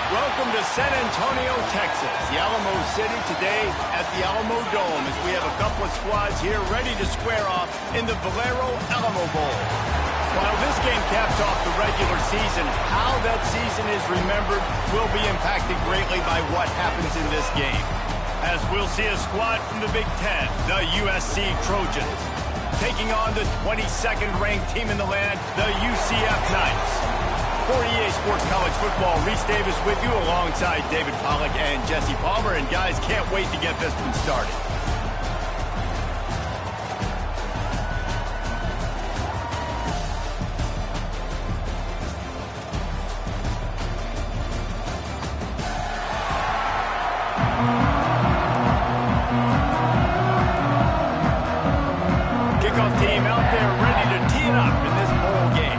Welcome to San Antonio, Texas, the Alamo City today at the Alamo Dome as we have a couple of squads here ready to square off in the Valero Alamo Bowl. While this game caps off the regular season, how that season is remembered will be impacted greatly by what happens in this game. As we'll see a squad from the Big Ten, the USC Trojans, taking on the 22nd ranked team in the land, the UCF Knights. For EA Sports College Football, Reese Davis with you alongside David Pollack and Jesse Palmer. And guys, can't wait to get this one started. Kickoff team out there ready to tee it up in this bowl game.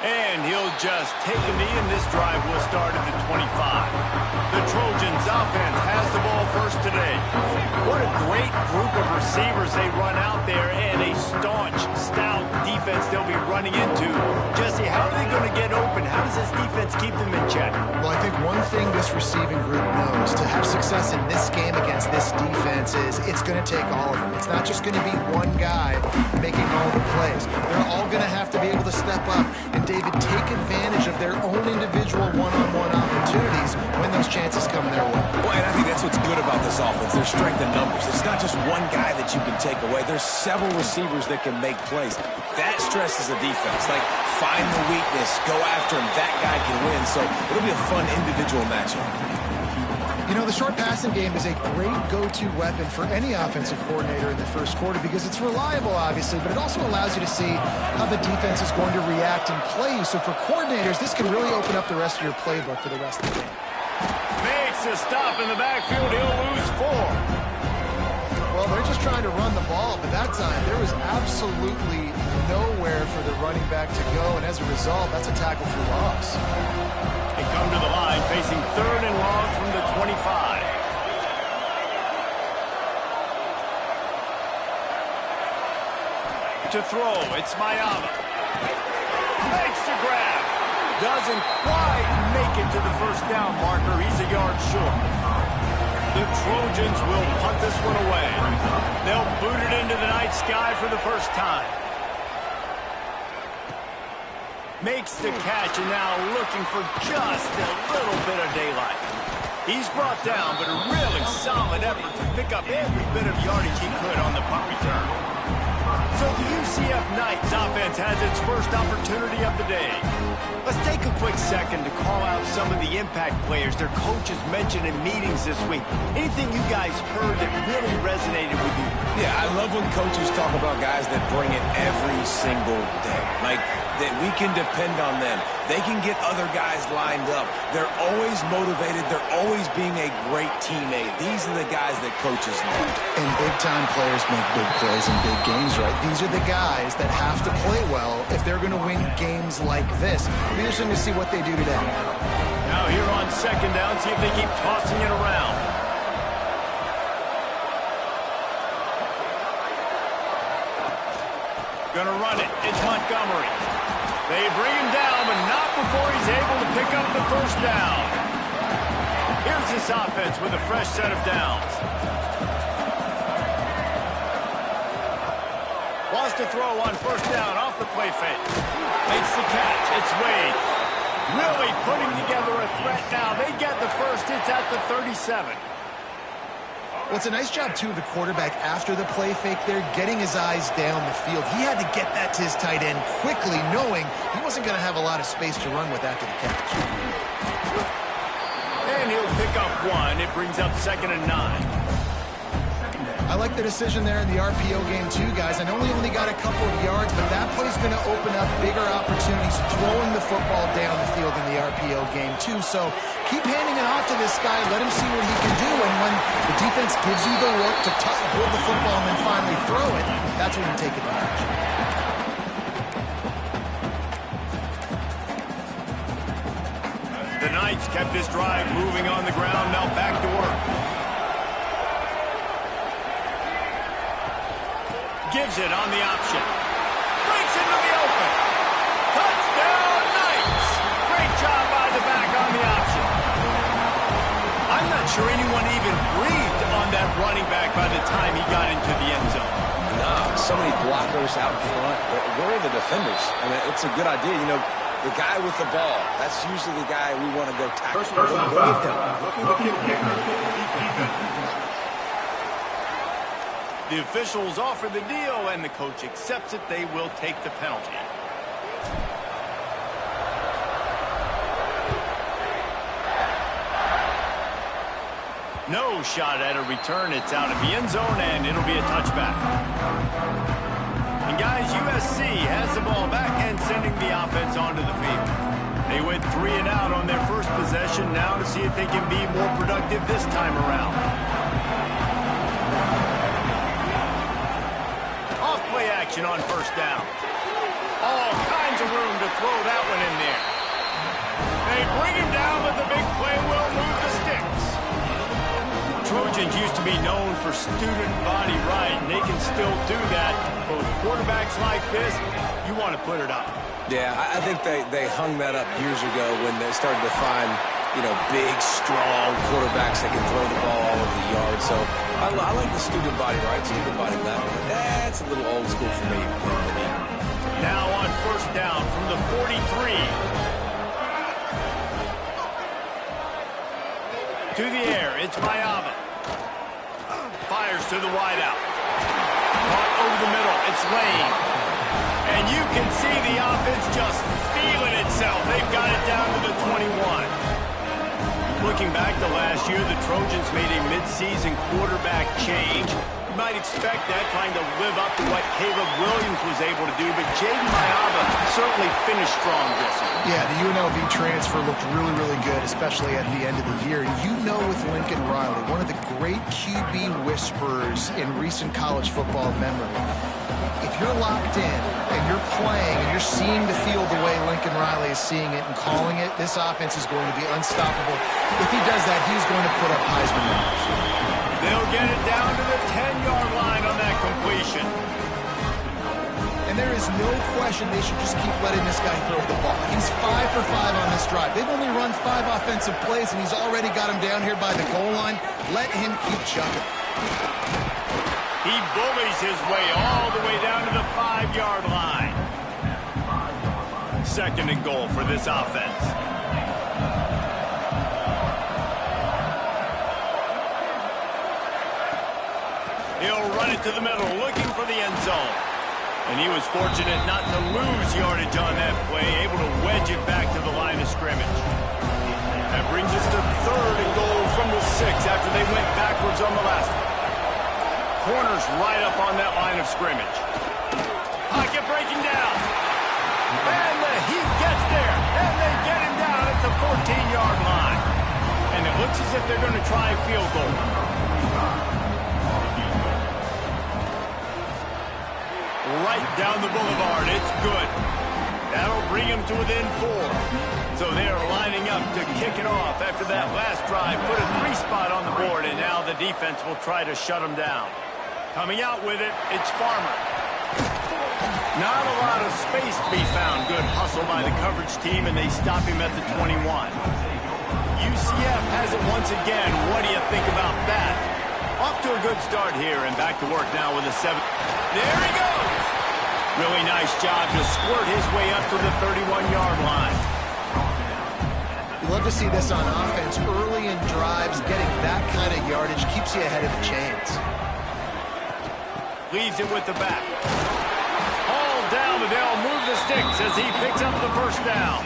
And he'll just take a knee, and this drive will start at the 25. The Trojans offense has the ball first today. What a great group of receivers they run out there, and a staunch, stout defense they'll be running into. Jesse, how are they going to get open? How does this defense keep them in check? Well, I think one thing this receiving group knows to have success in this game against this defense is it's going to take all of them. It's not just going to be one guy making all the plays. They're all going to have to be able to step up and, David, take advantage of their own individual one-on-one opportunities when those chances come their way. Well, and I think that's what's good about this offense, their strength in numbers. It's not just one guy that you can take away. There's several receivers that can make plays. That stresses the defense. Like, find the weakness, go after him. That guy can win. So it'll be a fun individual matchup. You know, the short passing game is a great go-to weapon for any offensive coordinator in the first quarter because it's reliable, obviously, but it also allows you to see how the defense is going to react and play you. So for coordinators, this can really open up the rest of your playbook for the rest of the game. Makes a stop in the backfield. He'll lose 4. Well, they're just trying to run the ball, but that time there was absolutely nowhere for the running back to go, and as a result, that's a tackle for loss. They come to the line facing 3rd and long from the 25. To throw, it's Mayama. Makes the grab. Doesn't quite make it to the first down marker. He's a yard short. The Trojans will punt this one away. They'll boot it into the night sky for the first time. Makes the catch, and now looking for just a little bit of daylight. He's brought down, but a really solid effort to pick up every bit of yardage he could on the punt return. So the UCF Knights offense has its first opportunity of the day. Let's take a quick second to call out some of the impact players their coaches mentioned in meetings this week. Anything you guys heard that really resonated with you? Yeah, I love when coaches talk about guys that bring it every single day. Like, that we can depend on them. They can get other guys lined up. They're always motivated. They're always being a great teammate. These are the guys that coaches love. And big-time players make big plays in big games, right? These are the guys that have to play well if they're going to win games like this. It'll be interesting to see what they do today. Now here on 2nd down, see if they keep tossing it around. Gonna run it. It's Montgomery. They bring him down, but not before he's able to pick up the first down. Here's this offense with a fresh set of downs. Wants to throw on 1st down off the play fake. Makes the catch. It's Wade. Really putting together a threat now. They get the first. It's at the 37. Well, it's a nice job, too, of the quarterback after the play fake there, getting his eyes down the field. He had to get that to his tight end quickly, knowing he wasn't going to have a lot of space to run with after the catch. And he'll pick up 1. It brings up 2nd and 9. I like the decision there in the RPO game, too, guys. I know we only got a couple of yards, but that play's going to open up bigger opportunities throwing the football down the field in the RPO game, too. So keep handing it off to this guy. Let him see what he can do. And when the defense gives you the look to hold the football and then finally throw it, that's when you take advantage. The Knights kept this drive moving on the ground. Now back to work. Gives it on the option. so many blockers out in front. Where are the defenders? I mean, it's a good idea. You know, the guy with the ball, that's usually the guy we want to go tackle. Look at them. The officials offer the deal, and the coach accepts it. They will take the penalty. No shot at a return. It's out of the end zone, and it'll be a touchback. And guys, USC has the ball back and sending the offense onto the field. They went 3 and out on their first possession. Now to see if they can be more productive this time around. Off play action on first down. All kinds of room to throw that one in there. They bring him down, but the big play will move the sticks. Trojans used to be known for student body right, and they can still do that. But with quarterbacks like this, you want to put it up. Yeah, I think they hung that up years ago when they started to find, you know, big, strong quarterbacks that can throw the ball all over the yard. So I like the student body right, student body left. But that's a little old school for me. Now on first down from the 43. To the air, it's Mayava. Fires to the wideout. Caught over the middle, it's Lane. And you can see the offense just feeling itself. They've got it down to the 21. Looking back to last year, the Trojans made a midseason quarterback change. You might expect that, trying to live up to what Caleb Williams was able to do, but Jaden Mayava certainly finished strong this year. Yeah, the UNLV transfer looked really, really good, especially at the end of the year. And you know, with Lincoln Riley, one of the great QB whisperers in recent college football memory, if you're locked in and you're playing and you're seeing the field the way Lincoln Riley is seeing it and calling it, this offense is going to be unstoppable. If he does that, he's going to put up Heisman numbers. They'll get it down to the 10-yard line on that completion. And there is no question they should just keep letting this guy throw the ball. He's 5 for 5 on this drive. They've only run 5 offensive plays, and he's already got him down here by the goal line. Let him keep chucking. He bullies his way all the way down to the 5-yard line. Second and goal for this offense. He'll run it to the middle, looking for the end zone. And he was fortunate not to lose yardage on that play, able to wedge it back to the line of scrimmage. That brings us to third and goal from the 6 after they went backwards on the last one. Corners right up on that line of scrimmage. Pocket breaking down. And the Heat gets there. And they get him down at the 14-yard line. And it looks as if they're going to try a field goal. Right down the boulevard. It's good. That'll bring him to within 4. So they're lining up to kick it off after that last drive. Put a 3 spot on the board, and now the defense will try to shut him down. Coming out with it, it's Farmer. Not a lot of space to be found. Good hustle by the coverage team, and they stop him at the 21. UCF has it once again. What do you think about that? Off to a good start here, and back to work now with a 7. There he goes! Really nice job to squirt his way up to the 31-yard line. You love to see this on offense. Early in drives, getting that kind of yardage keeps you ahead of the chains. Leaves it with the back. All down, but they'll move the sticks as he picks up the first down.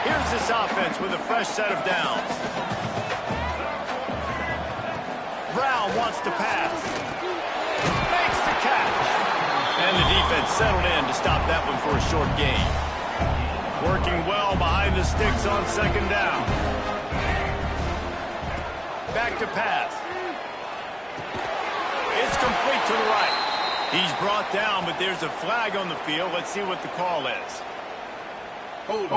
Here's this offense with a fresh set of downs. Brown wants to pass. Makes the catch. And the defense settled in to stop that one for a short gain. Working well behind the sticks on second down. Back to pass. It's complete to the right. He's brought down, but there's a flag on the field. Let's see what the call is. Holding.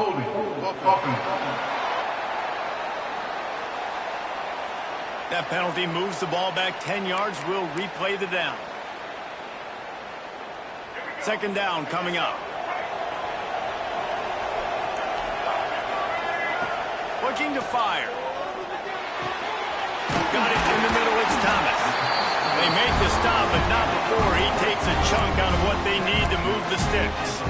That penalty moves the ball back 10 yards. We'll replay the down. Second down coming up. Looking to fire. Got it in the middle. It's Thomas. They make the stop, but not before he takes a chunk out of what they need to move the sticks.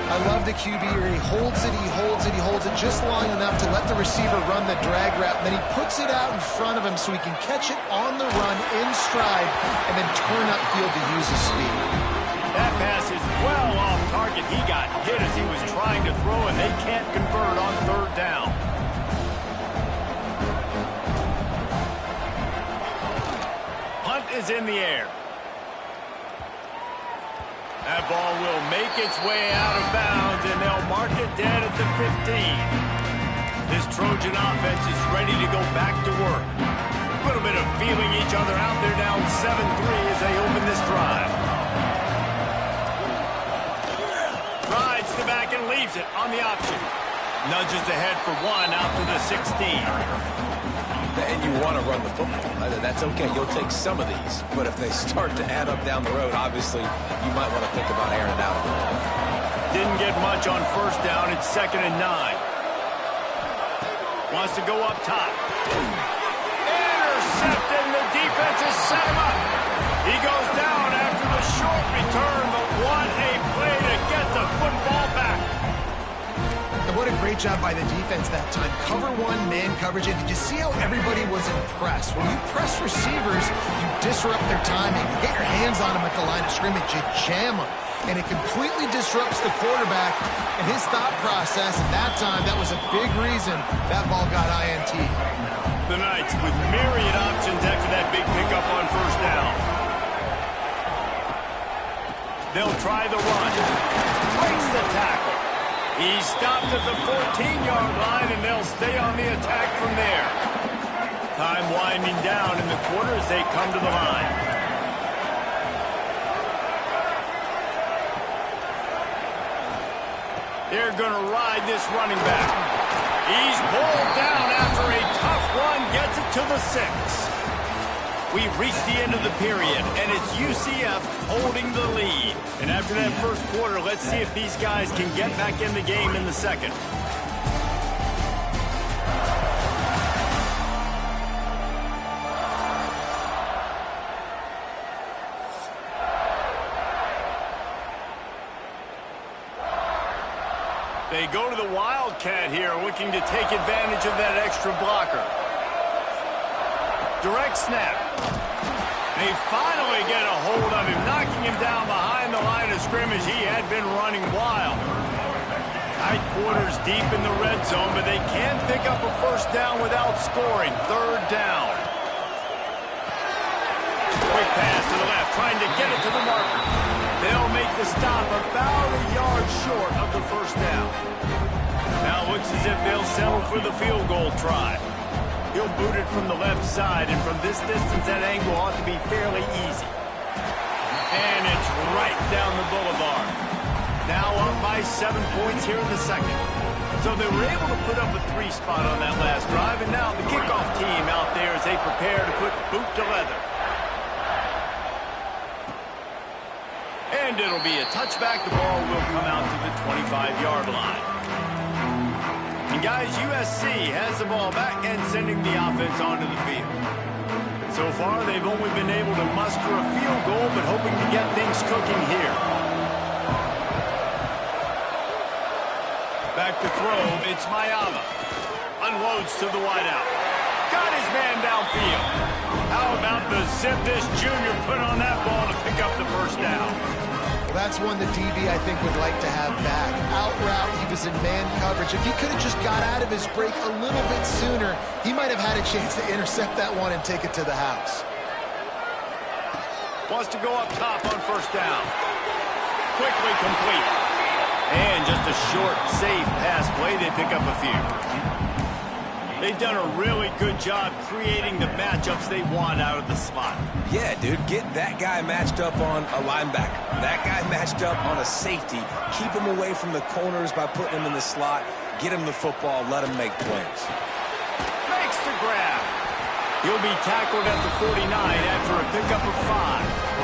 I love the QB here. He holds it, he holds it, he holds it just long enough to let the receiver run the drag route. And then he puts it out in front of him so he can catch it on the run in stride and then turn upfield to use his speed. That pass is well off target. He got hit as he was trying to throw, and they can't convert on third down. Punt is in the air. That ball will make its way out of bounds, and they'll mark it dead at the 15. This Trojan offense is ready to go back to work. A little bit of feeling each other out. They're down 7-3 as they open this drive. Rides the back and leaves it on the option. Nudges ahead for one out to the 16. And you want to run the football. That's okay. You'll take some of these. But if they start to add up down the road, obviously, you might want to think about airing it out a little bit. Didn't get much on first down. It's 2nd and 9. Wants to go up top. Intercepted. The defense has set him up. He goes down after the short return, but what a play to get the football back. And what a great job by the defense that time. Cover one, man coverage. And did you see how everybody was impressed? When you press receivers, you disrupt their timing. You get your hands on them at the line of scrimmage. You jam them. And it completely disrupts the quarterback and his thought process. And that time, that was a big reason that ball got INT. The Knights with myriad options after that big pickup on first down. They'll try the run. Breaks the tackle. He's stopped at the 14-yard line, and they'll stay on the attack from there. Time winding down in the quarter as they come to the line. They're going to ride this running back. He's pulled down after a tough run, gets it to the 6. We've reached the end of the period, and it's UCF holding the lead. And after that first quarter, let's see if these guys can get back in the game in the second. They go to the Wildcat here, looking to take advantage of that extra blocker. Direct snap. They finally get a hold of him, knocking him down behind the line of scrimmage. He had been running wild. Tight quarters deep in the red zone, but they can't pick up a first down without scoring. Third down. Quick pass to the left, trying to get it to the marker. They'll make the stop about a yard short of the first down. Now it looks as if they'll settle for the field goal try. He'll boot it from the left side, and from this distance, that angle ought to be fairly easy. And it's right down the boulevard. Now up by 7 points here in the second. So they were able to put up a 3 spot on that last drive, and now the kickoff team out there as they prepare to put boot to leather. And it'll be a touchback. The ball will come out to the 25-yard line. And guys, USC has the ball back and sending the offense onto the field. So far, they've only been able to muster a field goal, but hoping to get things cooking here. Back to throw, it's Mayama. Unloads to the wideout. Got his man downfield. How about the zip this junior put on that ball to pick up the first down? Well, that's one the DB, I think, would like to have back. Out route, he was in man coverage. If he could have just got out of his break a little bit sooner, he might have had a chance to intercept that one and take it to the house. Wants to go up top on first down. Quickly complete. And just a short, safe pass play. They pick up a few. They've done a really good job creating the matchups they want out of the slot. Yeah, dude, get that guy matched up on a linebacker. That guy matched up on a safety. Keep him away from the corners by putting him in the slot. Get him the football. Let him make plays. Makes the grab. He'll be tackled at the 49 after a pickup of 5.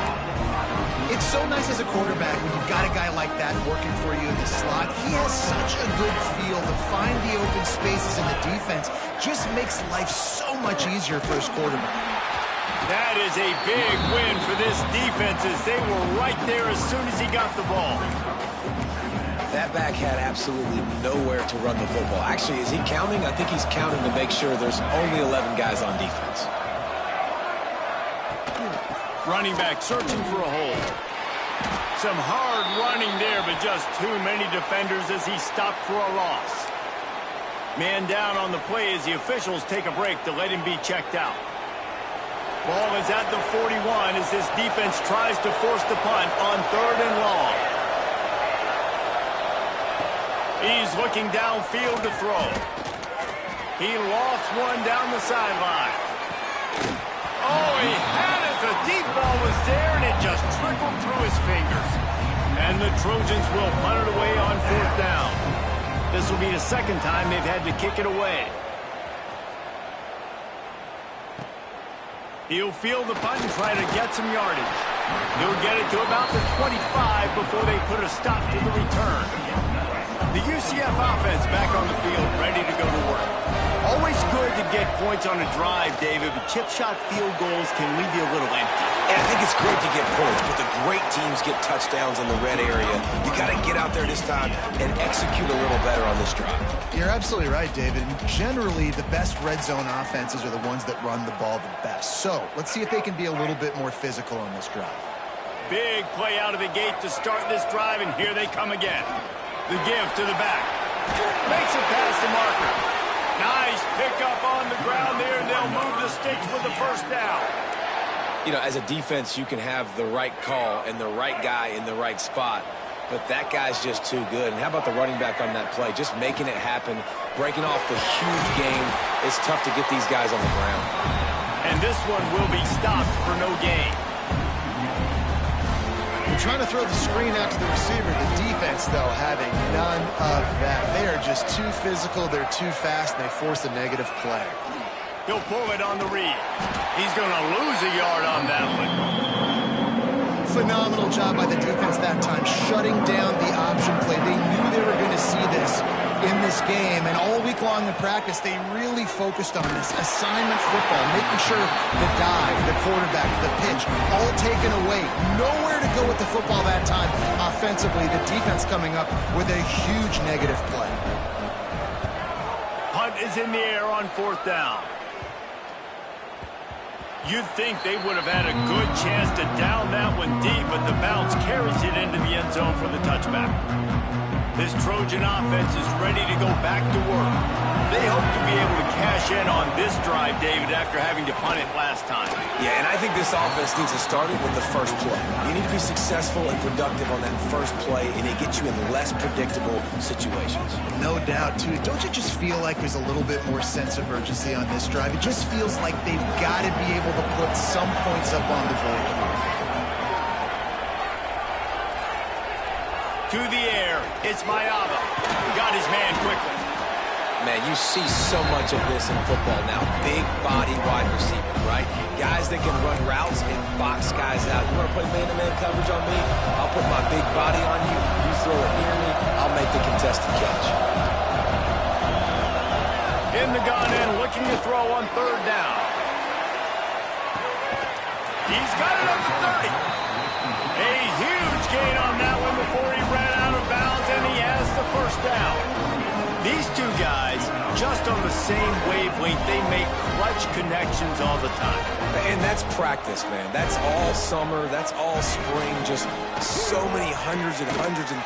It's so nice as a quarterback when you've got a guy like that working for you in the slot. He has such a good feel to find the open spaces in the defense. Just makes life so much easier for his quarterback. That is a big win for this defense as they were right there as soon as he got the ball. That back had absolutely nowhere to run the football. Actually, is he counting? I think he's counting to make sure there's only 11 guys on defense. Running back searching for a hole. Some hard running there, but just too many defenders as he stopped for a loss. Man down on the play as the officials take a break to let him be checked out. Ball is at the 41 as this defense tries to force the punt on 3rd and long. He's looking downfield to throw. He lofts one down the sideline. Oh, he had it. The deep ball was there, and it just trickled through his fingers. And the Trojans will punt it away on 4th down. This will be the 2nd time they've had to kick it away. He'll field the punt and try to get some yardage. He'll get it to about the 25 before they put a stop to the return. The UCF offense back on the field, ready to go to work. Always good to get points on a drive, David, but chip shot field goals can leave you a little empty. And I think it's great to get points, but the great teams get touchdowns in the red area. You got to get out there this time and execute a little better on this drive. You're absolutely right, David. And generally, the best red zone offenses are the ones that run the ball the best. So let's see if they can be a little bit more physical on this drive. Big play out of the gate to start this drive, and here they come again. The give to the back. Makes it past the marker. Nice pickup on the ground there, and they'll move the sticks with the 1st down. You know, as a defense, you can have the right call and the right guy in the right spot, but that guy's just too good. And how about the running back on that play? Just making it happen, breaking off the huge game. It's tough to get these guys on the ground. And this one will be stopped for no gain. They're trying to throw the screen out to the receiver. The defense, though, having none of that. They are just too physical. They're too fast, and they force a negative play. He'll pull it on the read. He's going to lose a yard on that one. Phenomenal job by the defense that time, shutting down the option play. They knew they were going to see this in this game, and all week long in practice, they really focused on this assignment football, making sure the dive, the quarterback, the pitch, all taken away. Nowhere to go with the football that time offensively. The defense coming up with a huge negative play. Punt is in the air on 4th down. You'd think they would have had a good chance to down that one deep, but the bounce carries it into the end zone for the touchback. This Trojan offense is ready to go back to work. They hope to be able to cash in on this drive, David, after having to punt it last time. Yeah, and I think this offense needs to start it with the first play. You need to be successful and productive on that first play, and it gets you in less predictable situations. No doubt, too. Don't you just feel like there's a little bit more sense of urgency on this drive? It just feels like they've got to be able to put some points up on the board here. To the air, it's Mayaba. Got his man quickly. Man, you see so much of this in football now. Big body wide receivers, right? Guys that can run routes and box guys out. You want to play man-to-man coverage on me? I'll put my big body on you. You throw it near me, I'll make the contested catch. In the gun and looking to throw on 3rd down. He's got it up to 30. A huge gain on that one before he ran out of bounds, and he has the 1st down. These two guys, just on the same wavelength, they make clutch connections all the time. And that's practice, man. That's all summer. That's all spring. Just so many hundreds and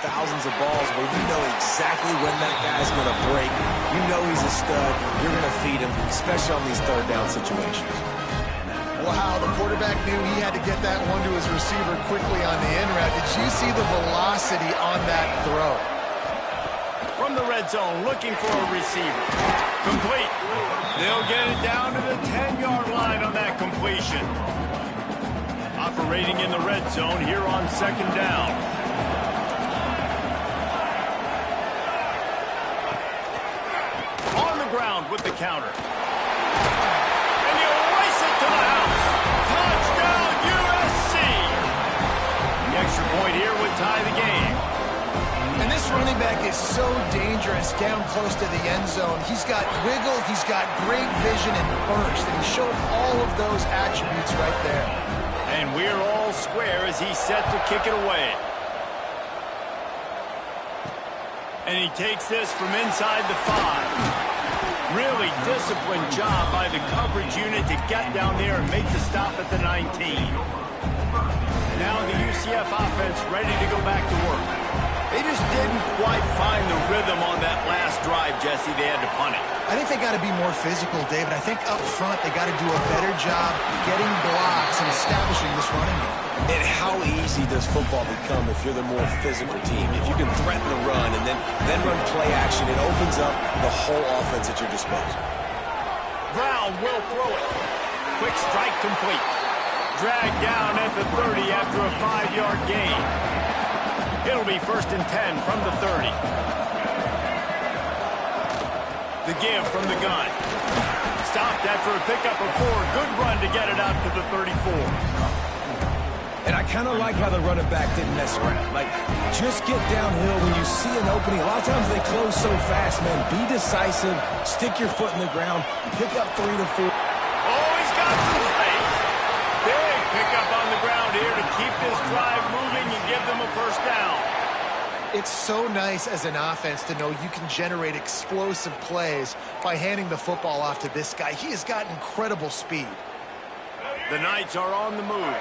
thousands of balls where you know exactly when that guy's going to break. You know he's a stud. You're going to feed him, especially on these 3rd down situations. Wow, the quarterback knew he had to get that one to his receiver quickly on the end route. Did you see the velocity on that throw? From the red zone, looking for a receiver. Complete. They'll get it down to the 10-yard line on that completion. Operating in the red zone here on 2nd down. On the ground with the counter. And he'll race it to the house. Touchdown, USC. The extra point here would tie the game. And this This running back is so dangerous down close to the end zone. He's got wiggle, he's got great vision and burst, and he showed all of those attributes right there. And we're all square as he's set to kick it away. And he takes this from inside the 5. Really disciplined job by the coverage unit to get down there and make the stop at the 19. Now the UCF offense ready to go back to work. They just didn't quite find the rhythm on that last drive, Jesse. They had to punt it. I think they got to be more physical, David. I think up front they got to do a better job getting blocks and establishing this running game. And how easy does football become if you're the more physical team? If you can threaten the run and then run play action, it opens up the whole offense at your disposal. Brown will throw it. Quick strike complete. Dragged down at the 30 after a 5-yard gain. It'll be 1st and 10 from the 30. The give from the gun. Stopped after a pickup of 4. Good run to get it out to the 34. And I kind of like how the running back didn't mess around. Like, just get downhill when you see an opening. A lot of times they close so fast, man. Be decisive. Stick your foot in the ground. Pick up 3 to 4. Oh, he's got some space. Big pickup on the ground here to keep this drive moving and give them a 1st down. It's so nice as an offense to know you can generate explosive plays by handing the football off to this guy. He has got incredible speed. The Knights are on the move.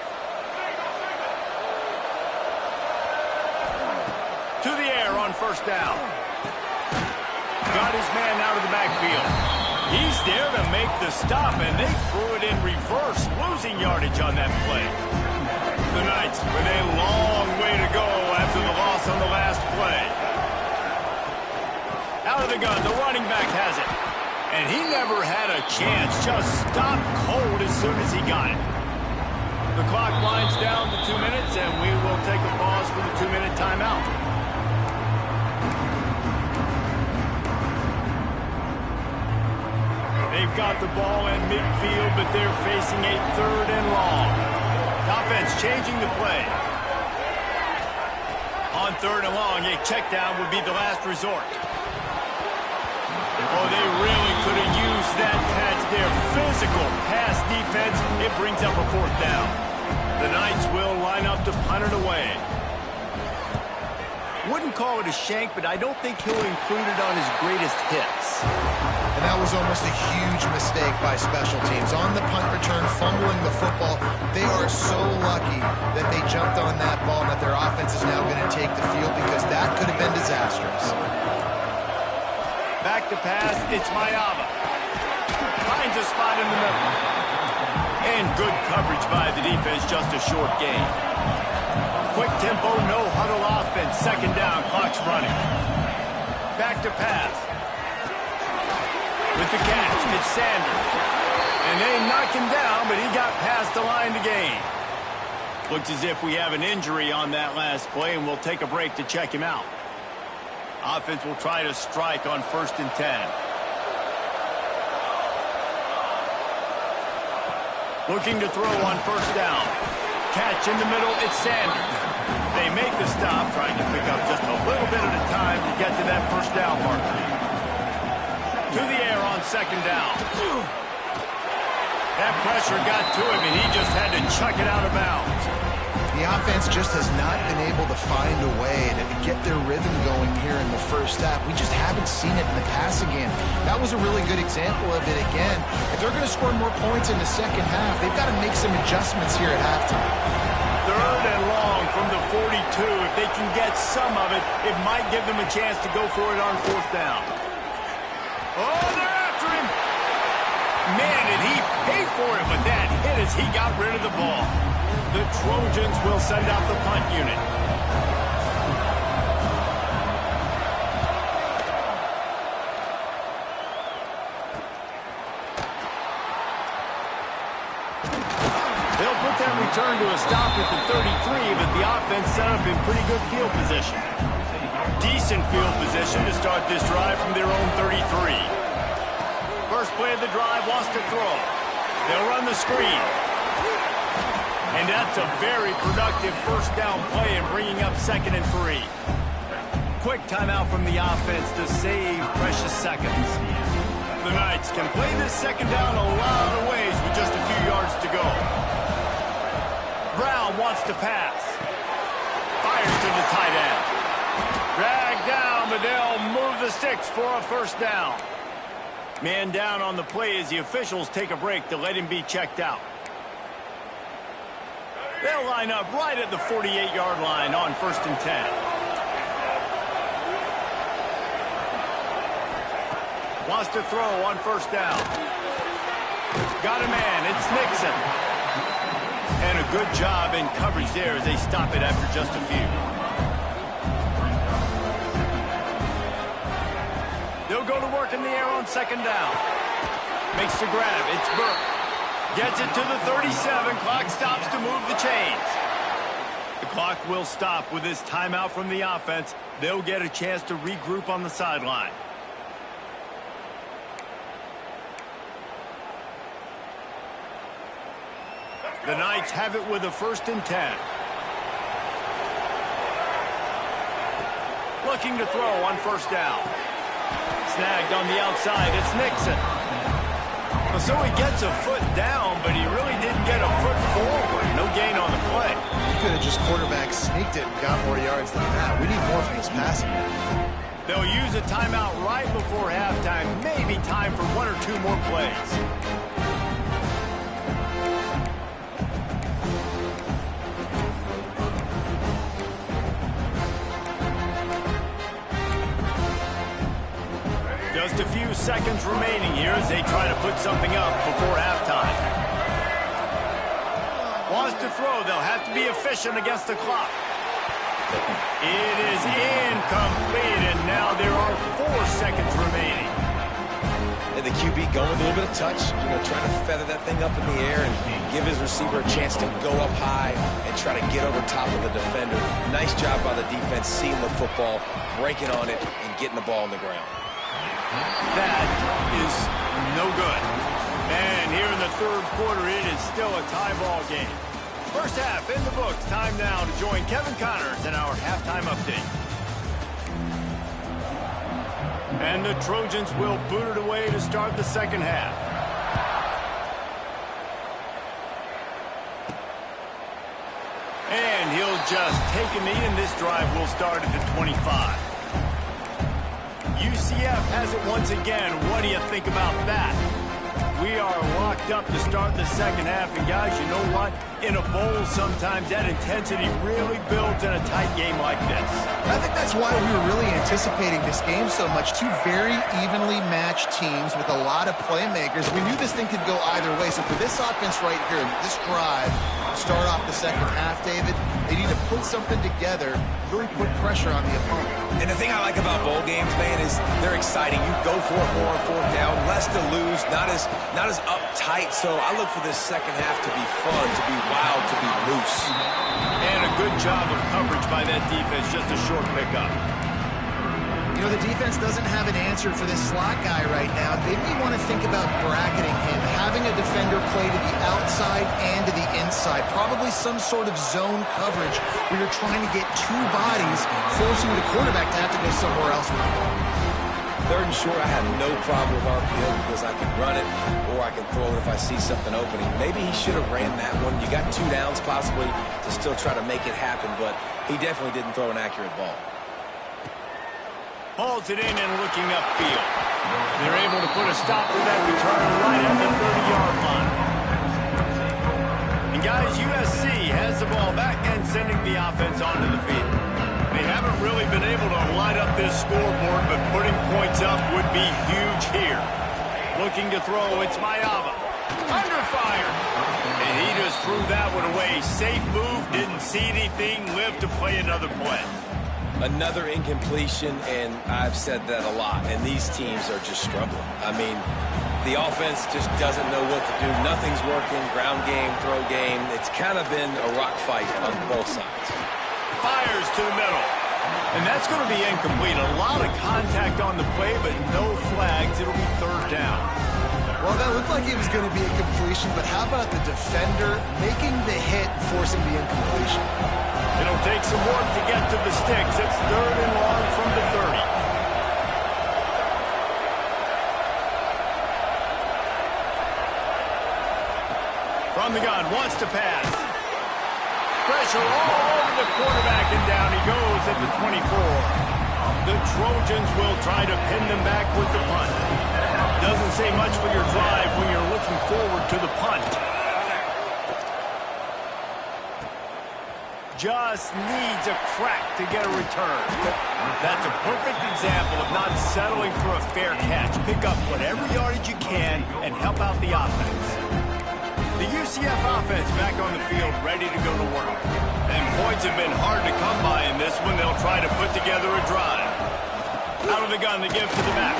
To the air on 1st down. Got his man out of the backfield. He's there to make the stop, and they threw it in reverse, losing yardage on that play. The Knights with a long way to go after the loss on the last play. Out of the gun, the running back has it. And he never had a chance, just stopped cold as soon as he got it. The clock winds down to 2 minutes, and we will take a pause for the 2-minute timeout. They've got the ball in midfield, but they're facing a 3rd and long. Offense changing the play. On 3rd and long, a check down would be the last resort. Oh, they really could have used that catch there. Physical pass defense. It brings up a 4th down. The Knights will line up to punt it away. Wouldn't call it a shank, but I don't think he'll include it on his greatest hits. And that was almost a huge mistake by special teams. On the punt return, fumbling the football, they are so lucky that they jumped on that ball and that their offense is now going to take the field because that could have been disastrous. Back to pass, it's Mayava. Finds a spot in the middle. And good coverage by the defense, just a short gain. Quick tempo, no huddle offense. 2nd down, clock's running. Back to pass. With the catch, it's Sanders. And they knock him down, but he got past the line to gain. Looks as if we have an injury on that last play, and we'll take a break to check him out. Offense will try to strike on 1st and 10. Looking to throw on 1st down. Catch in the middle, it's Sanders. They make the stop, trying to pick up just a little bit at a time to get to that 1st down marker. To the air on 2nd down. That pressure got to him, and he just had to chuck it out of bounds. The offense just has not been able to find a way to get their rhythm going here in the 1st half. We just haven't seen it in the passing game. That was a really good example of it again. If they're going to score more points in the 2nd half, they've got to make some adjustments here at halftime. 3rd and long from the 42. If they can get some of it, it might give them a chance to go for it on 4th down. Oh, they're after him. Man, did he pay for it with that hit as he got rid of the ball. The Trojans will send out the punt unit. They'll put that return to a stop at the 33, but the offense set up in pretty good field position. Decent field position to start this drive from their own 33. First play of the drive, wants to throw. They'll run the screen. And that's a very productive 1st down play and bringing up 2nd and 3. quick timeout from the offense to save precious seconds. The Knights can play this second down a lot of ways with just a few yards to go. Brown wants to pass. Fires to the tight end. Dragged down, but they'll move the sticks for a first down. Man down on the play as the officials take a break to let him be checked out. They'll line up right at the 48-yard line on 1st and 10. Wants to throw on 1st down. Got a man. It's Nixon. And a good job in coverage there as they stop it after just a few. They'll go to work in the air on 2nd down. Makes the grab. It's Burke. Gets it to the 37. Clock stops to move the chains. The clock will stop with this timeout from the offense. They'll get a chance to regroup on the sideline. The Knights have it with a 1st and 10. Looking to throw on 1st down. Snagged on the outside. It's Nixon. So he gets a foot down, but he really didn't get a foot forward. No gain on the play. He could have just quarterback sneaked it and got more yards than that. We need more from this passing. They'll use a timeout right before halftime. Maybe time for 1 or 2 more plays. Just a few seconds remaining here as they try to put something up before halftime. Wants to throw. They'll have to be efficient against the clock. It is incomplete, and now there are 4 seconds remaining. And the QB going with a little bit of touch, trying to feather that thing up in the air and give his receiver a chance to go up high and try to get over top of the defender. Nice job by the defense, seeing the football, breaking on it, and getting the ball on the ground. That is no good. And here in the 3rd quarter, it is still a tie ball game. First half in the books. Time now to join Kevin Connors in our halftime update. And the Trojans will boot it away to start the second half. And he'll just take a knee, and this drive will start at the 25. UCF has it once again. What do you think about that? We are locked up to start the second half. And guys, you know what? In a bowl, sometimes that intensity really builds in a tight game like this. I think that's why we were really anticipating this game so much. 2 very evenly matched teams with a lot of playmakers. We knew this thing could go either way. So for this offense right here, this drive, start off the second half, David, they need to put something together, really put pressure on the opponent. And the thing I like about bowl games, man, is they're exciting. You go for it more on 4th down, less to lose, not as uptight. So I look for this second half to be fun, to be wild, to be loose. And a good job of coverage by that defense, just a short pickup. The defense doesn't have an answer for this slot guy right now. They may want to think about bracketing him, having a defender play to the outside and to the inside. Probably some sort of zone coverage where you're trying to get 2 bodies, forcing the quarterback to have to go somewhere else with the ball. 3rd and short, I have no problem with RPO because I can run it or I can throw it if I see something opening. Maybe he should have ran that one. You got 2 downs possibly to still try to make it happen, but he definitely didn't throw an accurate ball. Hauls it in and looking upfield. They're able to put a stop to that return right at the 30-yard line. And guys, USC has the ball back and sending the offense onto the field. They haven't really been able to light up this scoreboard, but putting points up would be huge here. Looking to throw, it's Mayava. Under fire. And he just threw that one away. Safe move, didn't see anything, lived to play another play. Another incompletion, and I've said that a lot, and these teams are just struggling. I mean, the offense just doesn't know what to do. Nothing's working, ground game, throw game. It's kind of been a rock fight on both sides. Fires to the middle. And that's going to be incomplete. A lot of contact on the play, but no flags. It'll be 3rd down. Well, Well, that looked like it was going to be a completion, but how about the defender making the hit and forcing the incompletion? It'll take some work to get to the sticks. It's 3rd and long from the 30. From the gun, wants to pass. Pressure all over the quarterback, and down he goes at the 24. The Trojans will try to pin them back with the punt. Doesn't say much for your drive when you're looking forward to the punt. Just needs a crack to get a return. That's a perfect example of not settling for a fair catch. Pick up whatever yardage you can and help out the offense. The UCF offense back on the field, ready to go to work. And points have been hard to come by in this one. They'll try to put together a drive. Out of the gun to give to the back.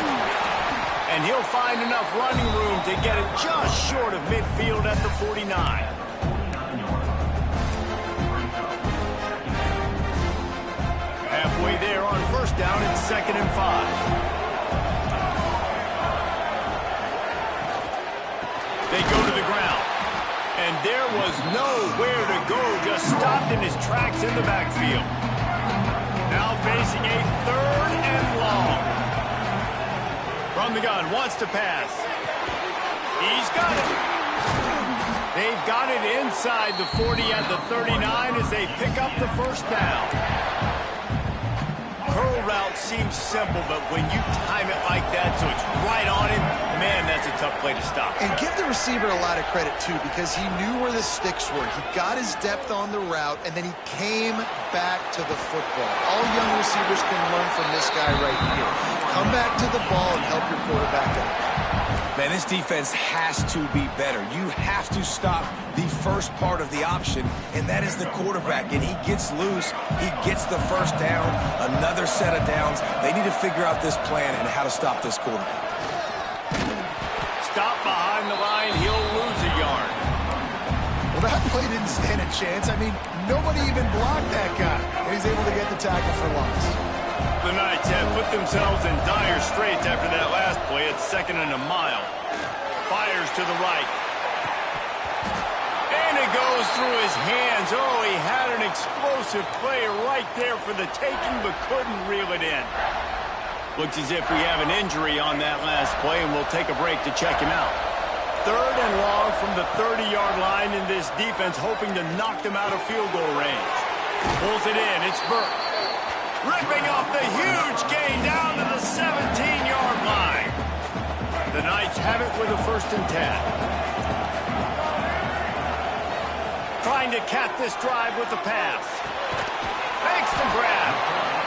And he'll find enough running room to get it just short of midfield at the 49. Halfway there on 1st down, it's 2nd and 5. They go to the ground. And there was nowhere to go, just stopped in his tracks in the backfield. Now facing a 3rd and long. From the gun, wants to pass. He's got it. They've got it inside the 40 at the 39 as they pick up the 1st down. Curl route seems simple, but when you time it like that so it's right on him, man, that's a tough play to stop. And give the receiver a lot of credit, too, because he knew where the sticks were. He got his depth on the route, and then he came back to the football. All young receivers can learn from this guy right here. Come back to the ball and help your quarterback out. Man, this defense has to be better. You have to stop the first part of the option, and that is the quarterback. And he gets loose. He gets the 1st down, another set of downs. They need to figure out this plan and how to stop this quarterback. Stop behind the line. He'll lose a yard. Well, that play didn't stand a chance. I mean, nobody even blocked that guy. And he's able to get the tackle for loss. The Knights have put themselves in dire straits after that last play. It's 2nd and a mile. Fires to the right. And it goes through his hands. Oh, he had an explosive play right there for the taking, but couldn't reel it in. Looks as if we have an injury on that last play, and we'll take a break to check him out. 3rd and long from the 30-yard line, in this defense hoping to knock them out of field goal range. Pulls it in. It's Burke. Ripping off the huge gain down to the 17-yard line. The Knights have it with a 1st and 10. Trying to cap this drive with the pass. Makes the grab.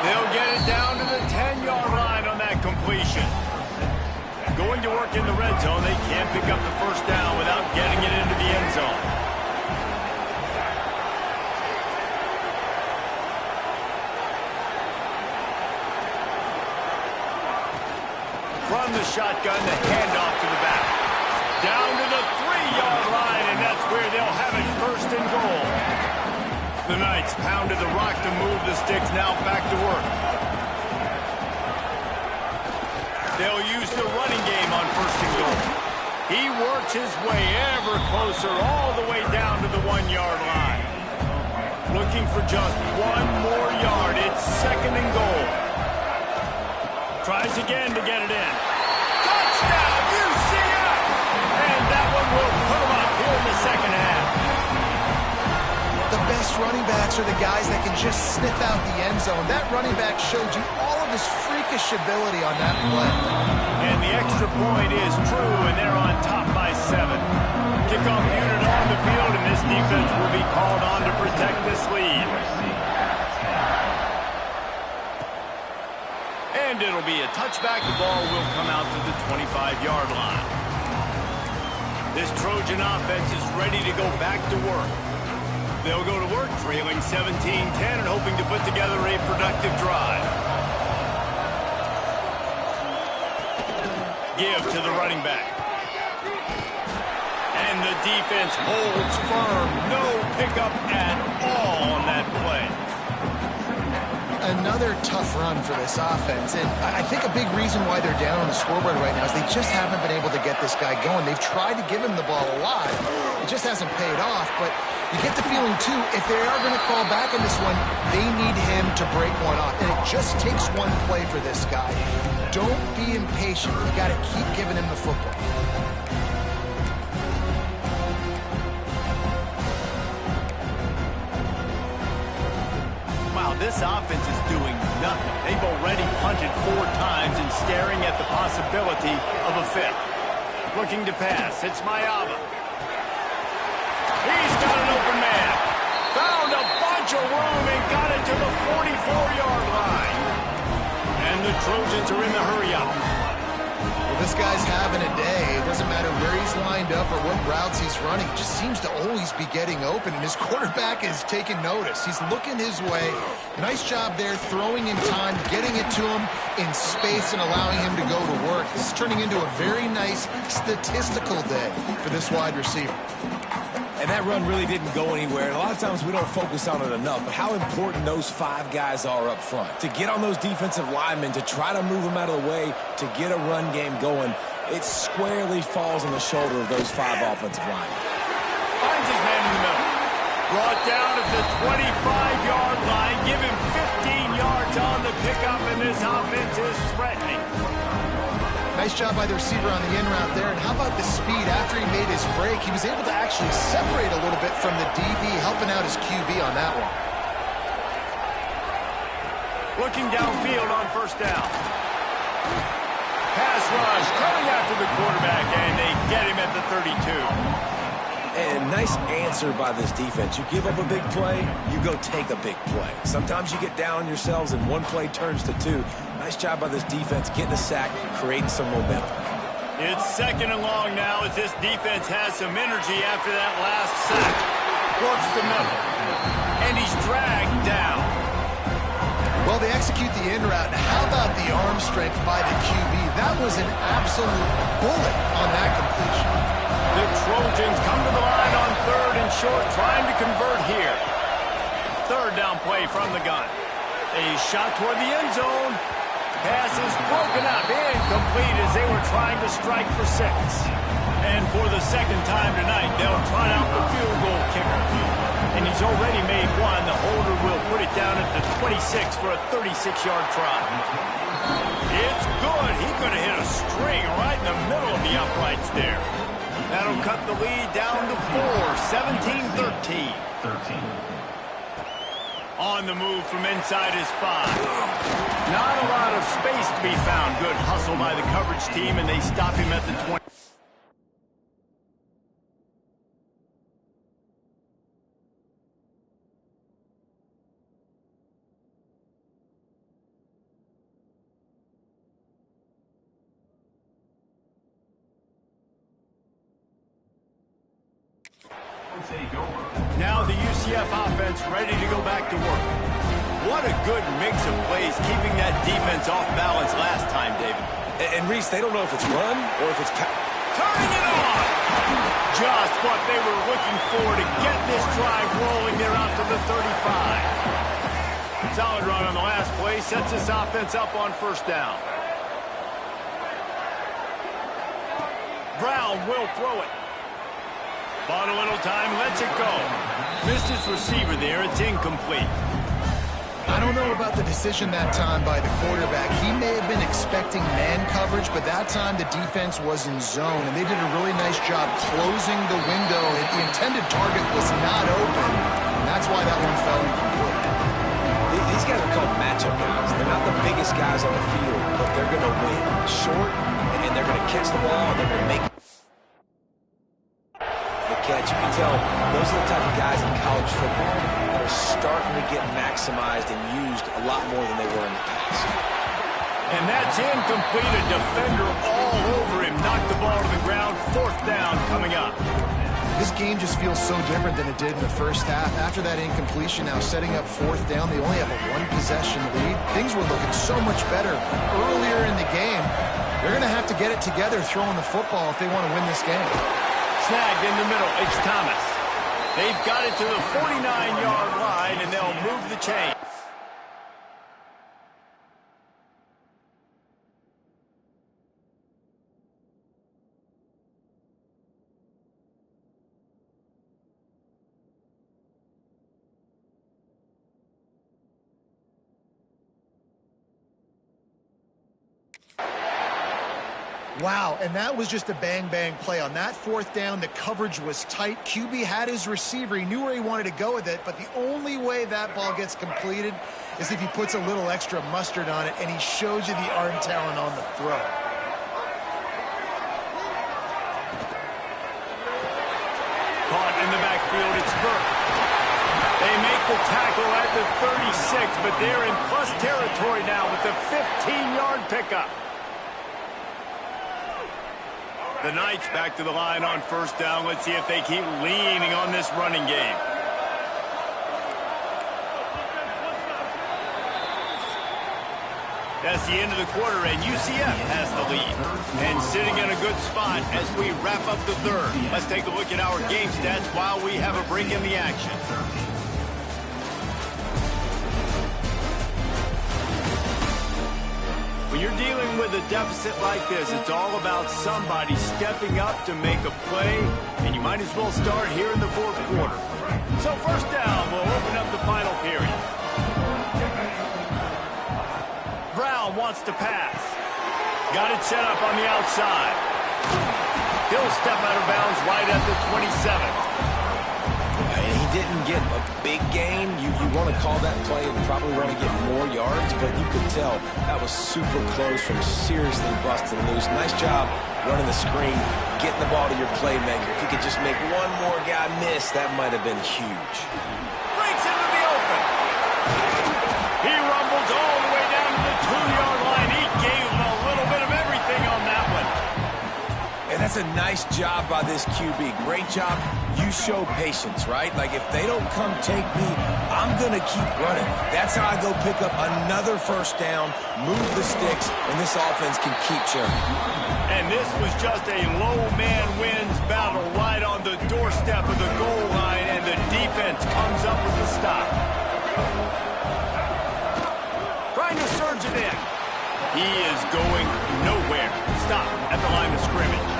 They'll get it down to the 10-yard line on that completion. Going to work in the red zone. They can't pick up the 1st down without getting it into the end zone. From the shotgun, the handoff to the back. Down to the 3-yard line, and that's where they'll have it 1st and goal. The Knights pounded the rock to move the sticks, now back to work. They'll use the running game on 1st and goal. He works his way ever closer all the way down to the 1-yard line. Looking for just 1 more yard. It's 2nd and goal. Tries again to get it in. Touchdown, UCF! And that one will put them up here in the 2nd half. The best running backs are the guys that can just sniff out the end zone. That running back showed you all of his freakish ability on that play. And the extra point is true, and they're on top by 7. Kickoff unit on the field, and this defense will be called on to protect this lead. And it'll be a touchback. The ball will come out to the 25-yard line. This Trojan offense is ready to go back to work. They'll go to work trailing 17-10 and hoping to put together a productive drive. Give to the running back. And the defense holds firm. No pickup at all on that play. And another tough run for this offense, and I think a big reason why they're down on the scoreboard right now is they just haven't been able to get this guy going. They've tried to give him the ball a lot. It just hasn't paid off, but you get the feeling, too, if they are going to fall back in this one, they need him to break one off, and it just takes one play for this guy. Don't be impatient. You got to keep giving him the football. Wow, this offense is doing nothing. They've already punted 4 times and staring at the possibility of a 5th. Looking to pass. It's Mayava. He's got an open man. Found a bunch of room and got it to the 44-yard line. And the Trojans are in the hurry-up. Well, this guy's having a day. It doesn't matter where he's lined up or what routes he's running. He just seems to always be getting open, and his quarterback is taking notice. He's looking his way. Nice job there, throwing in time, getting it to him in space and allowing him to go to work. This is turning into a very nice statistical day for this wide receiver. And that run really didn't go anywhere. And a lot of times we don't focus on it enough, but how important those 5 guys are up front. To get on those defensive linemen, to try to move them out of the way, to get a run game going, it squarely falls on the shoulder of those 5 offensive linemen. Finds his man in the middle. Brought down at the 25-yard line. Give him 15 yards on the pickup, and this offense is threatening. Nice job by the receiver on the in route there. And how about the speed after he made his break? He was able to actually separate a little bit from the DB, helping out his QB on that one. Looking downfield on first down. Pass rush, coming after the quarterback, and they get him at the 32. And nice answer by this defense. You give up a big play, you go take a big play. Sometimes you get down on yourselves and one play turns to 2. Nice job by this defense getting a sack, creating some momentum. It's 2nd and long now as this defense has some energy after that last sack. Works the middle. And he's dragged down. Well, they execute the in route. And how about the arm strength by the QB? That was an absolute bullet on that completion. The Trojans come to the line on 3rd and short, trying to convert here. 3rd down play from the gun. A shot toward the end zone. Pass is broken up, incomplete as they were trying to strike for 6. And for the 2nd time tonight, they'll try out the field goal kicker. And he's already made one. The holder will put it down at the 26 for a 36-yard try. It's good. He could have hit a string right in the middle of the uprights there. That'll cut the lead down to 4, 17-13. On the move from inside his 5. Not a lot of space to be found. Good hustle by the coverage team, and they stop him at the 20. Now the UCF offense ready to go back to work. What a good mix of plays, keeping that defense off balance last time, David. And Reese, they don't know if it's run or if it's... Turning it on! Just what they were looking for to get this drive rolling. They're out to the 35. Solid run on the last play. Sets this offense up on 1st down. Brown will throw it. Bought a little time, lets it go. Missed his receiver there, it's incomplete. I don't know about the decision that time by the quarterback. He may have been expecting man coverage, but that time the defense was in zone, and they did a really nice job closing the window. The intended target was not open, and that's why that one fell incomplete. These guys are called matchup guys. They're not the biggest guys on the field, but they're going to win short, and they're going to catch the ball, and they're going to make catch. You can tell those are the type of guys in college football that are starting to get maximized and used a lot more than they were in the past. And that's incomplete. A defender all over him. Knocked the ball to the ground. 4th down coming up. This game just feels so different than it did in the first half. After that incompletion, now setting up 4th down, they only have a 1-possession lead. Things were looking so much better earlier in the game. They're going to have to get it together throwing the football if they want to win this game. Snagged in the middle, it's Thomas. They've got it to the 49-yard line, and they'll move the chain. Wow, and that was just a bang-bang play. On that fourth down, the coverage was tight. QB had his receiver. He knew where he wanted to go with it, but the only way that ball gets completed is if he puts a little extra mustard on it, and he shows you the arm talent on the throw. Caught in the backfield, it's Burke. They make the tackle at the 36, but they're in plus territory now with the 15-yard pickup. The Knights back to the line on first down. Let's see if they keep leaning on this running game. That's the end of the quarter, and UCF has the lead. And sitting in a good spot as we wrap up the third. Let's take a look at our game stats while we have a break in the action. When you're dealing with a deficit like this, it's all about somebody stepping up to make a play, and you might as well start here in the fourth quarter. So first down, we'll open up the final period. Brown wants to pass. Got it set up on the outside. He'll step out of bounds right at the 27. He didn't get a big gain. You want to call that play and probably want to get more yards, but you could tell that was super close from seriously busting loose. Nice job running the screen, getting the ball to your playmaker. If you could just make one more guy miss, that might have been huge. Breaks into the open. He rumbles all the way down to the 2-yard line. He gave a little bit of everything on that one. And that's a nice job by this QB. Great job. You show patience, right? Like, if they don't come take me, I'm going to keep running. That's how I go pick up another first down, move the sticks, and this offense can keep churning. And this was just a low man wins battle right on the doorstep of the goal line, and the defense comes up with the stop. Trying to surge it in. He is going nowhere. Stop at the line of scrimmage.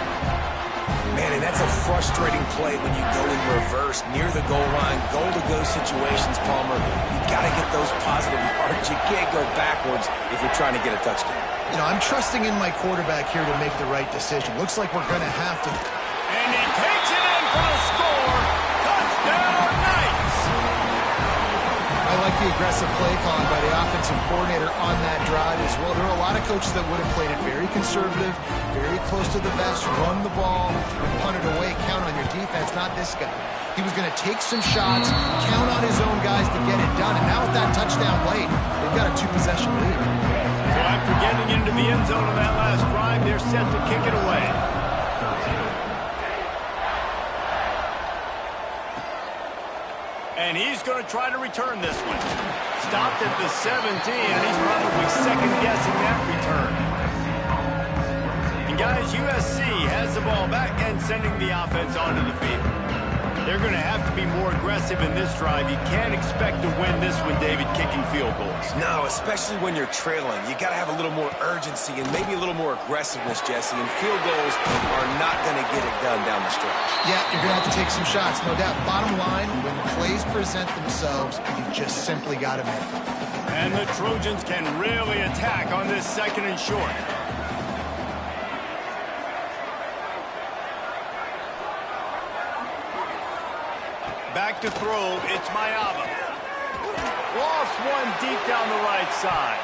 Man, and that's a frustrating play when you go in reverse near the goal line, goal-to-go situations, Palmer. You got to get those positive yards. You can't go backwards if you're trying to get a touchdown. You know, I'm trusting in my quarterback here to make the right decision. Looks like we're going to have to. And he takes it in for the score. Touchdown, Knights! I like the aggressive play calling by the offensive coordinator on that drive as well. There are a lot of coaches that would have played it very conservative, very close to the vest, run the ball, and punt it away, count on your defense, not this guy. He was going to take some shots, count on his own guys to get it done, and now with that touchdown late, they've got a 2-possession lead. So after getting into the end zone on that last drive, they're set to kick it away. And he's going to try to return this one. Stopped at the 17, and he's probably second-guessing that return. And guys, USC has the ball back and sending the offense onto the field. They're going to have to be more aggressive in this drive. You can't expect to win this one, David, kicking field goals. No, especially when you're trailing. You got to have a little more urgency and maybe a little more aggressiveness, Jesse. And field goals are not going to get it done down the stretch. Yeah, you're going to have to take some shots, no doubt. Bottom line, when plays present themselves, you just simply got to make them. And the Trojans can really attack on this second and short. Back to throw, it's Mayaba. Lost one deep down the right side.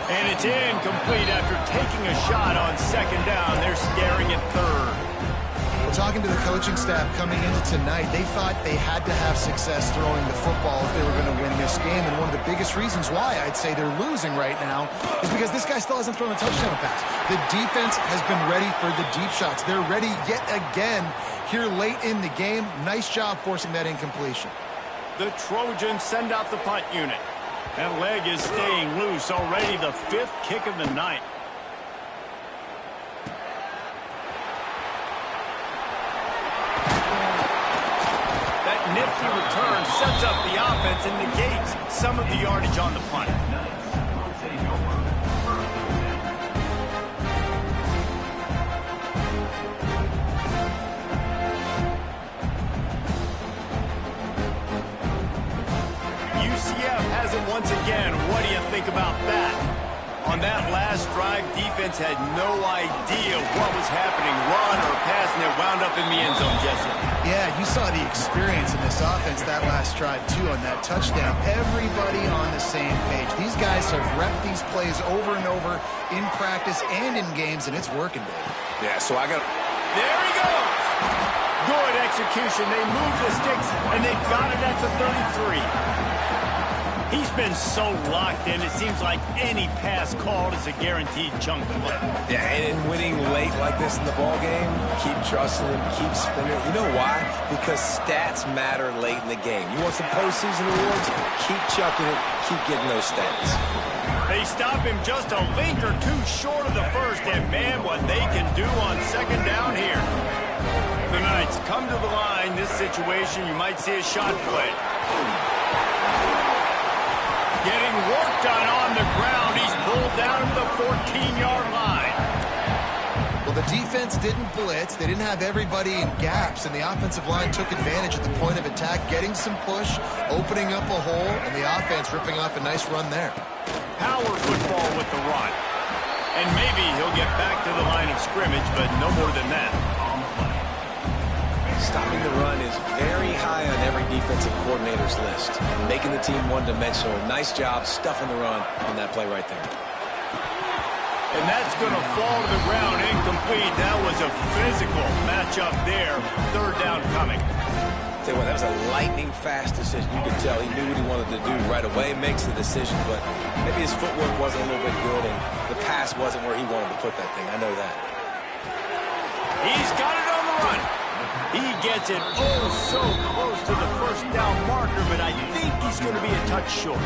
And it's incomplete after taking a shot on second down. They're staring at third. Well, talking to the coaching staff coming into tonight, they thought they had to have success throwing the football if they were going to win this game. And one of the biggest reasons why I'd say they're losing right now is because this guy still hasn't thrown a touchdown pass. The defense has been ready for the deep shots. They're ready yet again here late in the game. Nice job forcing that incompletion. The Trojans send out the punt unit. That leg is staying loose already, the 5th kick of the night. That nifty return sets up the offense and negates some of the yardage on the punt. UCF has it once again. What do you think about that? On that last drive, defense had no idea what was happening. Run or pass, and it wound up in the end zone, Jesse. Yeah, you saw the experience in this offense that last drive, too, on that touchdown. Everybody on the same page. These guys have repped these plays over and over in practice and in games, and it's working, baby. Yeah, so I got... There he goes! Good execution. They moved the sticks, and they got it at the 33. He's been so locked in, it seems like any pass called is a guaranteed chunk play. Yeah, and winning late like this in the ball game, keep trusting him, keep spinning. You know why? Because stats matter late in the game. You want some postseason awards? Keep chucking it, keep getting those stats. They stop him just a link or two short of the first, and man, what they can do on second down here. The Knights come to the line. This situation, you might see a shot play. Getting worked on the ground. He's pulled down at the 14-yard line. Well, the defense didn't blitz. They didn't have everybody in gaps, and the offensive line took advantage at the point of attack, getting some push, opening up a hole, and the offense ripping off a nice run there. Power football with the run. And maybe he'll get back to the line of scrimmage, but no more than that. Stopping the run is very high on every defensive coordinator's list. Making the team one-dimensional. Nice job stuffing the run on that play right there. And that's going to fall to the ground incomplete. That was a physical matchup there. Third down coming. Tell you what, that was a lightning-fast decision. You could tell he knew what he wanted to do right away. Makes the decision, but maybe his footwork wasn't a little bit good, and the pass wasn't where he wanted to put that thing. I know that. He's got it on the run. He gets it oh so close to the first down marker, but I think he's going to be a touch short.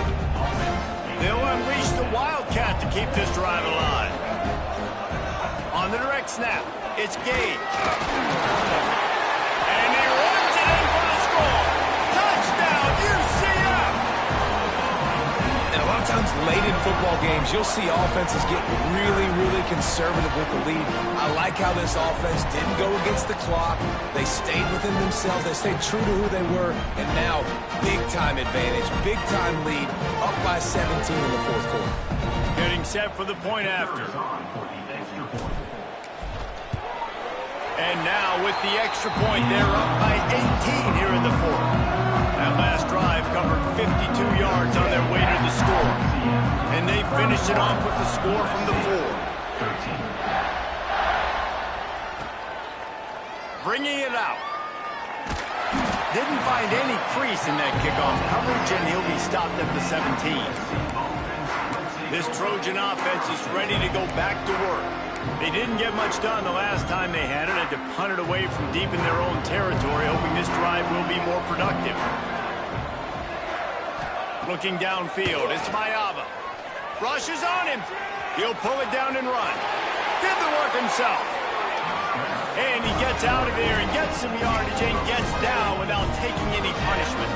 They'll unleash the Wildcat to keep this drive alive. On the direct snap, it's Gage. And he runs it in for the score. Touchdown, UCF! And a lot of times late in football games, you'll see offenses get really, really conservative with the lead. I like how this offense didn't go against the clock. They stayed within themselves. They stayed true to who they were. And now, big-time advantage, big-time lead, up by 17 in the fourth quarter. Getting set for the point after. And now, with the extra point, they're up by 18 here in the fourth. That last drive covered 52 yards on their way to the score. And they finished it off with the score from the 4. Bringing it out. Didn't find any crease in that kickoff coverage, and he'll be stopped at the 17. This Trojan offense is ready to go back to work. They didn't get much done the last time they had it. Had to punt it away from deep in their own territory, hoping this drive will be more productive. Looking downfield, it's Mayava. Rushes on him. He'll pull it down and run. Did the work himself. And he gets out of there and gets some yardage and gets down without taking any punishment.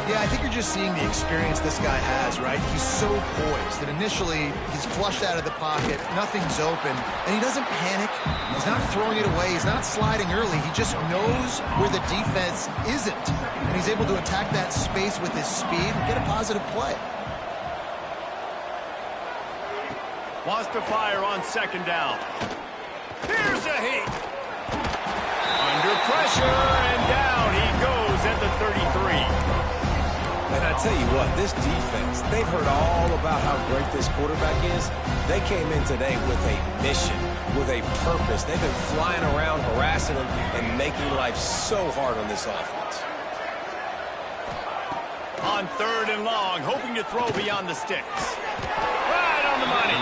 Yeah, I think you're just seeing the experience this guy has, right? He's so poised that initially he's flushed out of the pocket, nothing's open, and he doesn't panic. He's not throwing it away. He's not sliding early. He just knows where the defense isn't, and he's able to attack that space with his speed and get a positive play. Wants to fire on second down. Here's a heat. Under pressure, and down he goes at the 33. And I tell you what, this defense, they've heard all about how great this quarterback is. They came in today with a mission, with a purpose. They've been flying around, harassing him, and making life so hard on this offense. On third and long, hoping to throw beyond the sticks. Right on the money.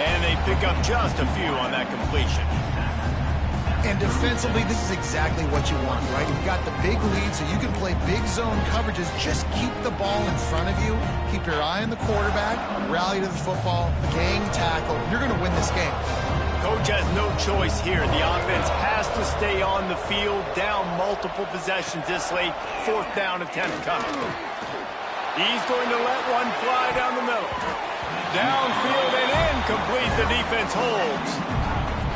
And they pick up just a few on that completion. And defensively, this is exactly what you want, right? You've got the big lead, so you can play big zone coverages. Just keep the ball in front of you. Keep your eye on the quarterback. Rally to the football. Gang tackle. You're going to win this game. Coach has no choice here. The offense has to stay on the field, down multiple possessions this late. Fourth down attempt coming. He's going to let one fly down the middle. Downfield and incomplete. The defense holds.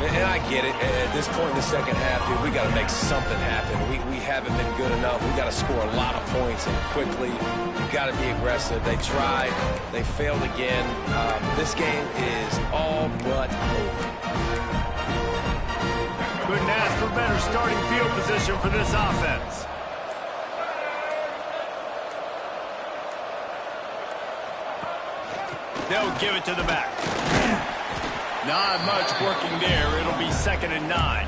And I get it. At this point in the second half, dude, we got to make something happen. We haven't been good enough. We got to score a lot of points and quickly. We got to be aggressive. They tried. They failed again. This game is all but over. Couldn't ask for better starting field position for this offense. They'll give it to the back. Not much working there. It'll be 2nd and 9.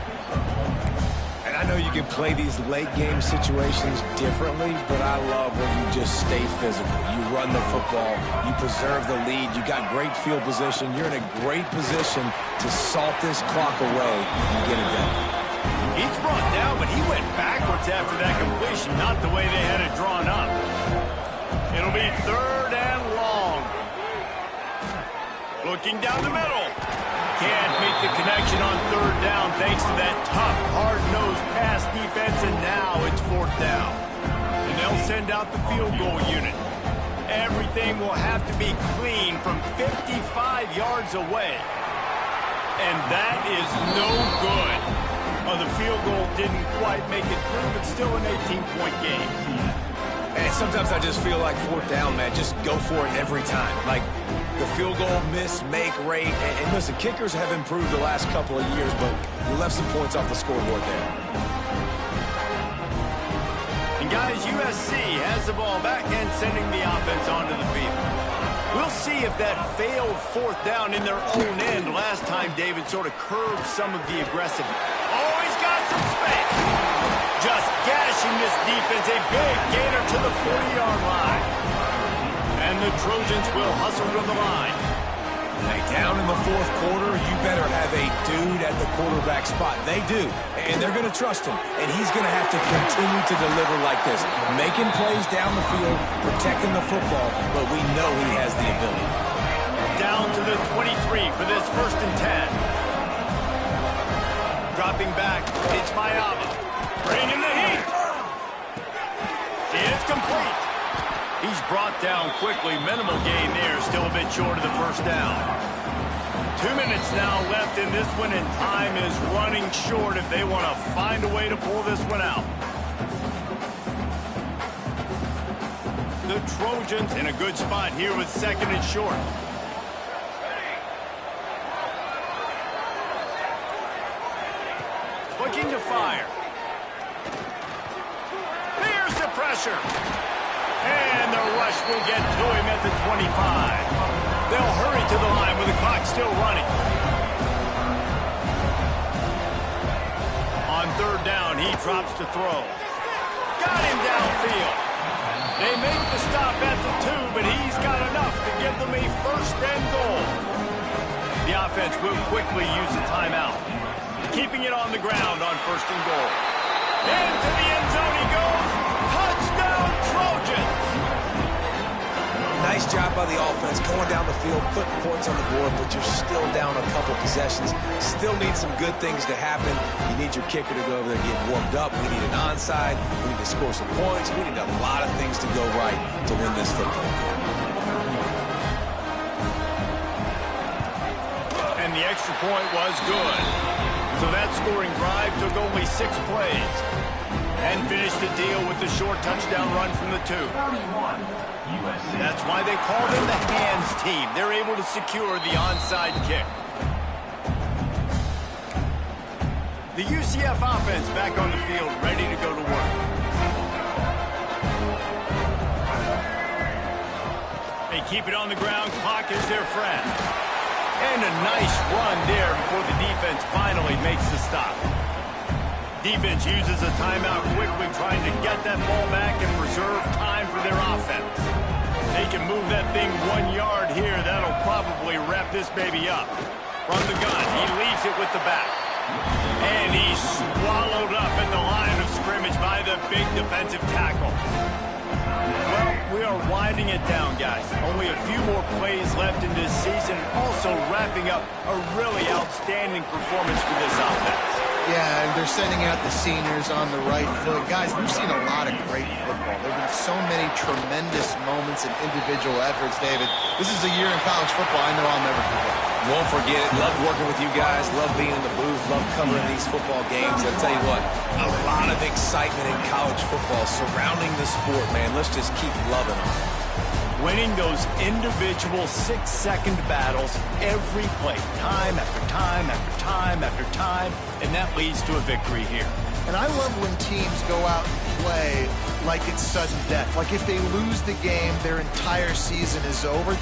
And I know you can play these late game situations differently, but I love when you just stay physical. You run the football. You preserve the lead. You got great field position. You're in a great position to salt this clock away and get it done. He's brought down, but he went backwards after that completion, not the way they had it drawn up. It'll be 3rd and long. Looking down the middle. Can't make the connection on 3rd down thanks to that tough, hard-nosed pass defense, and now it's 4th down. And they'll send out the field goal unit. Everything will have to be clean from 55 yards away. And that is no good. The field goal didn't quite make it through, but still an 18-point game. And sometimes I just feel like 4th down, man. Just go for it every time. Like, the field goal miss-make rate. And listen, kickers have improved the last couple of years, but you left some points off the scoreboard there. And guys, USC has the ball back and sending the offense onto the field. We'll see if that failed 4th down in their own end last time David sort of curved some of the aggressive. Oh, he's got some space. Just gashing this defense, a big gainer to the 40-yard line. And the Trojans will hustle to the line. Hey, down in the 4th quarter, you better have a dude at the quarterback spot. They do, and they're going to trust him. And he's going to have to continue to deliver like this, making plays down the field, protecting the football, but we know he has the ability. Down to the 23 for this 1st and 10. Dropping back, it's Mayava. Bringing the heat. It's complete. He's brought down quickly. Minimal gain there. Still a bit short of the 1st down. 2 minutes now left in this one, and time is running short if they want to find a way to pull this one out. The Trojans in a good spot here with 2nd and short. Looking to fire. Here's the pressure. And the rush will get to him at the 25. They'll hurry to the line with the clock still running. On 3rd down, he drops to throw. Got him downfield. They make the stop at the 2, but he's got enough to give them a 1st and goal. The offense will quickly use the timeout. Keeping it on the ground on 1st and goal. Into the end zone he goes. Touchdown, Trojans! Nice job by the offense, going down the field, putting points on the board, but you're still down a couple possessions. Still need some good things to happen. You need your kicker to go over there and get warmed up. We need an onside. We need to score some points. We need a lot of things to go right to win this football game. And the extra point was good. So that scoring drive took only 6 plays. And finished the deal with the short touchdown run from the 2. That's why they call them the hands team. They're able to secure the onside kick. The UCF offense back on the field, ready to go to work. They keep it on the ground. Clock is their friend. And a nice run there before the defense finally makes the stop. Defense uses a timeout quickly, trying to get that ball back and reserve time for their offense. They can move that thing 1 yard here. That'll probably wrap this baby up. From the gun, he leaves it with the back. And he's swallowed up at the line of scrimmage by the big defensive tackle. Well, we are winding it down, guys. Only a few more plays left in this season. Also wrapping up a really outstanding performance for this offense. Yeah, and they're sending out the seniors on the right foot. Guys, we've seen a lot of great football. There have been so many tremendous moments and individual efforts, David. This is a year in college football I know I'll never forget. Won't forget it. Love working with you guys. Love being in the booth. Love covering these football games. I'll tell you what, a lot of excitement in college football surrounding the sport, man. Let's just keep loving them. Winning those individual 6-second battles every play, time after time after time after time, and that leads to a victory here. And I love when teams go out and play like it's sudden death. Like if they lose the game, their entire season is over.